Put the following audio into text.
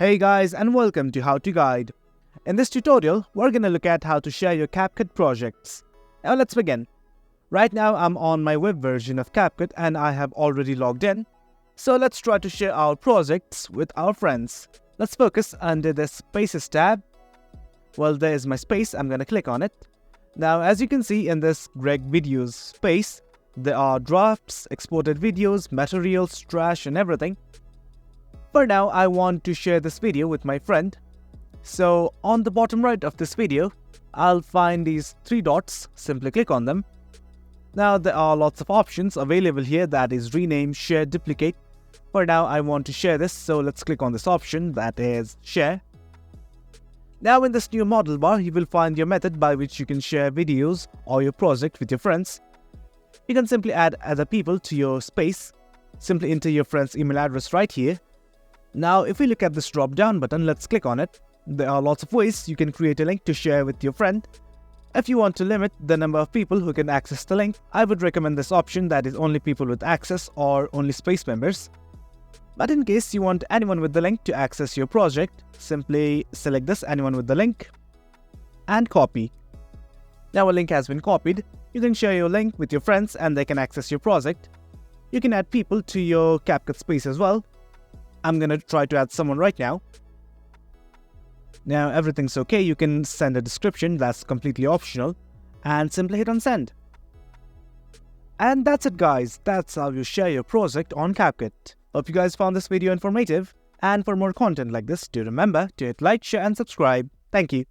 Hey guys, and welcome to How to Guide. In this tutorial, we're gonna look at how to share your CapCut projects. Now let's begin. Right now I'm on my web version of CapCut and I have already logged in. So let's try to share our projects with our friends. Let's focus under the Spaces tab. Well, there is my space, I'm gonna click on it. Now as you can see in this Greg Videos space, there are drafts, exported videos, materials, trash and everything. For now, I want to share this video with my friend. So on the bottom right of this video, I'll find these three dots, simply click on them. Now there are lots of options available here, that is rename, share, duplicate. For now I want to share this, so let's click on this option, that is share. Now in this new model bar, you will find your method by which you can share videos or your project with your friends. You can simply add other people to your space. Simply enter your friend's email address right here. Now if we look at this drop down button, let's click on it. There are lots of ways you can create a link to share with your friend. If you want to limit the number of people who can access the link, I would recommend this option, that is only people with access or only space members. But in case you want anyone with the link to access your project, simply select this anyone with the link and copy. Now a link has been copied. You can share your link with your friends and they can access your project. You can add people to your CapCut space as well. I'm gonna try to add someone right now. Now everything's okay, you can send a description, that's completely optional, and simply hit on send. And that's it guys, that's how you share your project on CapCut. Hope you guys found this video informative, and for more content like this, do remember to hit like, share and subscribe. Thank you.